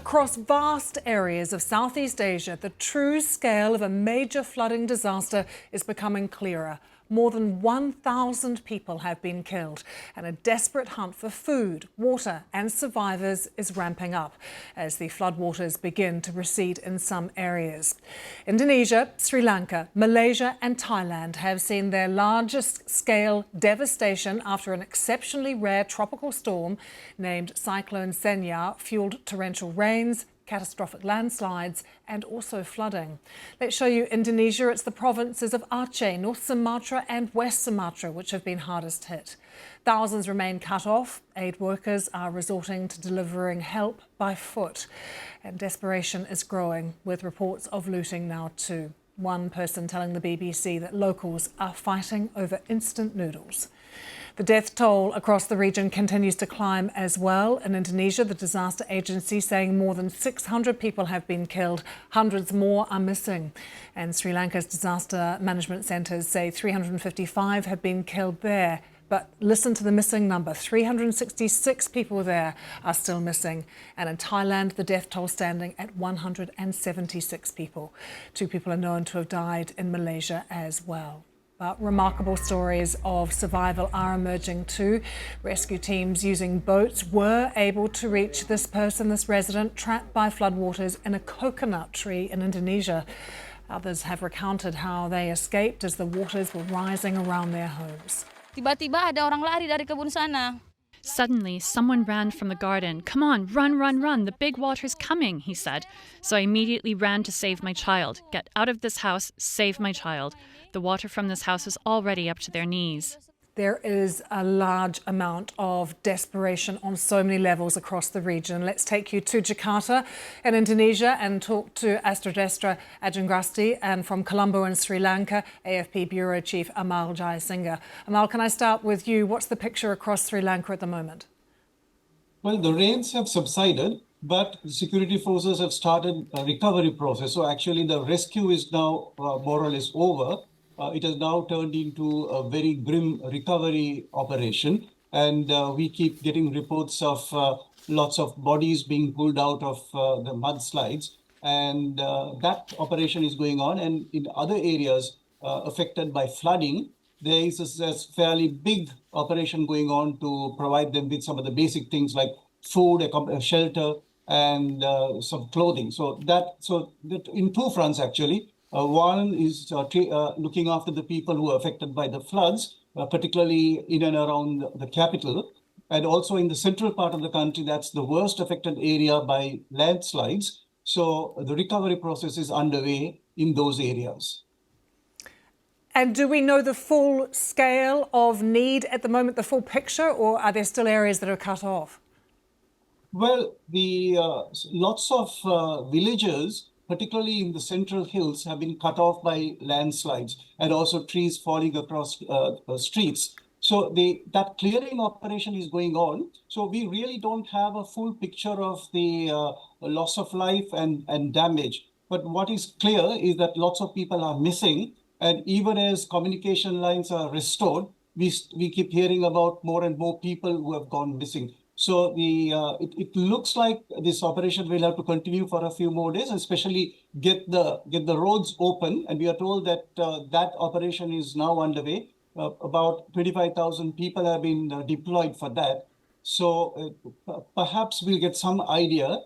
Across vast areas of Southeast Asia, the true scale of a major flooding disaster is becoming clearer. More than 1,000 people have been killed, and a desperate hunt for food, water and survivors is ramping up as the floodwaters begin to recede in some areas. Indonesia, Sri Lanka, Malaysia and Thailand have seen their largest scale devastation after an exceptionally rare tropical storm named Cyclone Senya fueled torrential rains, catastrophic landslides and also flooding. Let's show you Indonesia. It's the provinces of Aceh, North Sumatra and West Sumatra which have been hardest hit. Thousands remain cut off. Aid workers are resorting to delivering help by foot. And desperation is growing, with reports of looting now too. One person telling the BBC that locals are fighting over instant noodles. The death toll across the region continues to climb as well. In Indonesia, the disaster agency saying more than 600 people have been killed, hundreds more are missing. And Sri Lanka's disaster management centres say 355 have been killed there. But listen to the missing number, 366 people there are still missing. And in Thailand, the death toll standing at 176 people. 2 people are known to have died in Malaysia as well. But remarkable stories of survival are emerging too. Rescue teams using boats were able to reach this person, this resident, trapped by floodwaters in a coconut tree in Indonesia. Others have recounted how they escaped as the waters were rising around their homes. Tiba-tiba ada orang lari dari kebun sana. Suddenly, someone ran from the garden. "Come on, run, run, run. The big water's coming," he said. So I immediately ran to save my child. Get out of this house, save my child. The water from this house is already up to their knees. There is a large amount of desperation on so many levels across the region. Let's take you to Jakarta in Indonesia and talk to Astrodestra Ajangrasti, and from Colombo in Sri Lanka, AFP Bureau Chief Amal Jayasinghe. Amal, can I start with you? What's the picture across Sri Lanka at the moment? Well, the rains have subsided, but the security forces have started a recovery process. So actually the rescue is now more or less over. It has now turned into a very grim recovery operation. And we keep getting reports of lots of bodies being pulled out of the mudslides. And that operation is going on. And in other areas affected by flooding, there is a fairly big operation going on to provide them with some of the basic things like food, a shelter, and some clothing. So that in 2 fronts, actually. One is looking after the people who are affected by the floods, particularly in and around the capital, and also in the central part of the country, that's the worst affected area by landslides. So the recovery process is underway in those areas. And do we know the full scale of need at the moment, the full picture, or are there still areas that are cut off? Well, the lots of villages, particularly in the central hills, have been cut off by landslides and also trees falling across streets. So that clearing operation is going on. So we really don't have a full picture of the loss of life and damage. But what is clear is that lots of people are missing. And even as communication lines are restored, we keep hearing about more and more people who have gone missing. So it looks like this operation will have to continue for a few more days, especially get the roads open. And we are told that that operation is now underway. About 25,000 people have been deployed for that. So perhaps we'll get some idea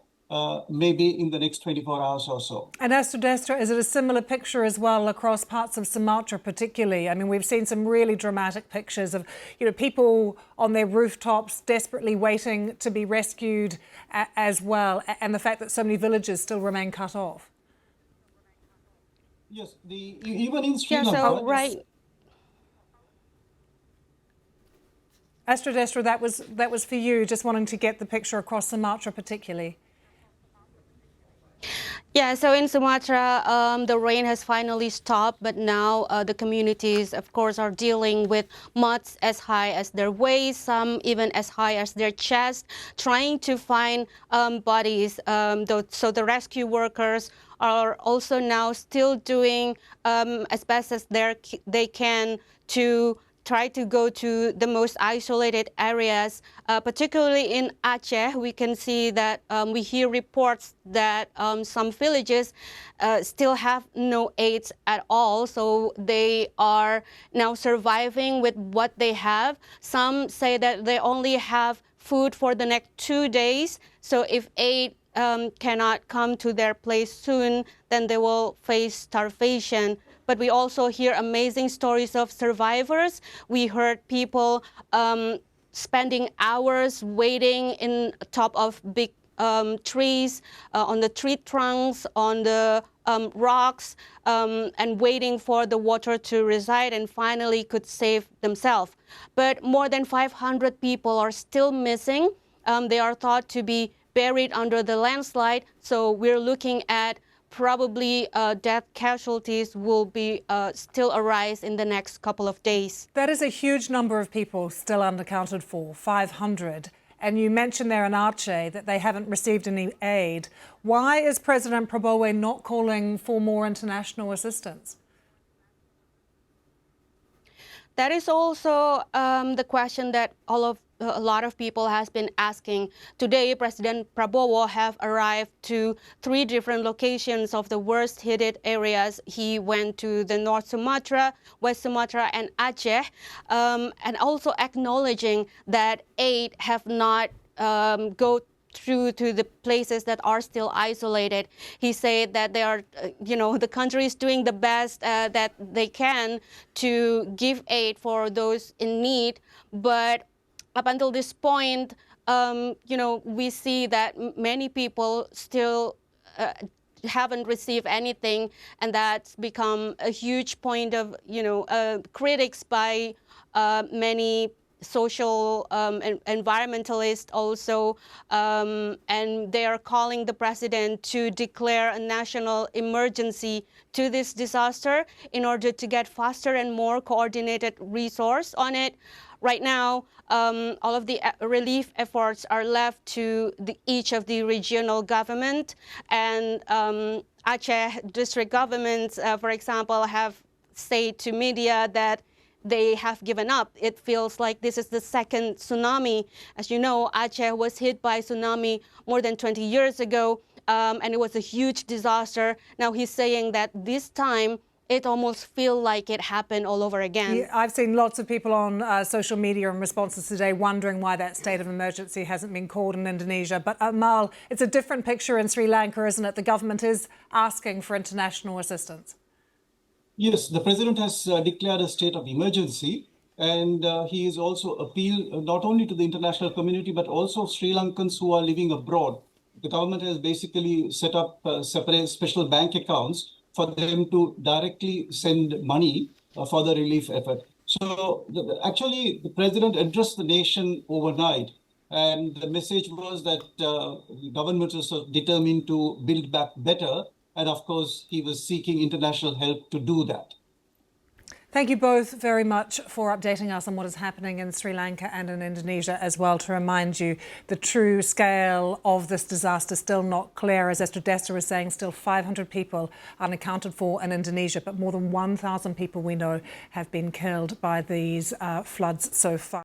maybe in the next 24 hours or so. And Astrodestra, is it a similar picture as well across parts of Sumatra particularly? I mean, we've seen some really dramatic pictures of, people on their rooftops desperately waiting to be rescued as well, and the fact that so many villages still remain cut off. Yes, even in Sri Lanka. So right. Astrodestra, that was for you, just wanting to get the picture across Sumatra particularly. Yeah, so in Sumatra, the rain has finally stopped, but now the communities, of course, are dealing with muds as high as their waist, some even as high as their chest, trying to find bodies. So the rescue workers are also now still doing as best as they can to try to go to the most isolated areas, particularly in Aceh. We can see that we hear reports that some villages still have no aids at all. So they are now surviving with what they have. Some say that they only have food for the next 2 days. So if aid cannot come to their place soon, then they will face starvation. But we also hear amazing stories of survivors. We heard people spending hours waiting in top of big trees, on the tree trunks, on the rocks, and waiting for the water to reside and finally could save themselves. But more than 500 people are still missing. They are thought to be buried under the landslide. So we're looking at probably death casualties will be still arise in the next couple of days. That is a huge number of people still unaccounted for, 500. And you mentioned there in Aceh that they haven't received any aid. Why is President Prabowo not calling for more international assistance? That is also the question that a lot of people has been asking. Today, President Prabowo have arrived to 3 different locations of the worst hit areas. He went to the North Sumatra, West Sumatra, and Aceh, and also acknowledging that aid have not go through to the places that are still isolated. He said that they are, the country is doing the best that they can to give aid for those in need. But up until this point, we see that many people still haven't received anything, and that's become a huge point of, critics by many social and environmentalists also, and they are calling the president to declare a national emergency to this disaster in order to get faster and more coordinated resource on it. Right now, all of the relief efforts are left to each of the regional government, and Aceh district governments, for example, have said to media that they have given up. It feels like this is the second tsunami. As you know, Aceh was hit by tsunami more than 20 years ago, and it was a huge disaster. Now he's saying that this time it almost feels like it happened all over again. Yeah, I've seen lots of people on social media and responses today wondering why that state of emergency hasn't been called in Indonesia. But Mal, it's a different picture in Sri Lanka, isn't it? The government is asking for international assistance. Yes, the president has declared a state of emergency, and he has also appealed not only to the international community, but also Sri Lankans who are living abroad. The government has basically set up separate special bank accounts for them to directly send money for the relief effort. So actually, the president addressed the nation overnight, and the message was that the government was determined to build back better. And of course, he was seeking international help to do that. Thank you both very much for updating us on what is happening in Sri Lanka and in Indonesia as well. To remind you, the true scale of this disaster still not clear. As Esther Desta is saying, still 500 people unaccounted for in Indonesia, but more than 1,000 people we know have been killed by these floods so far.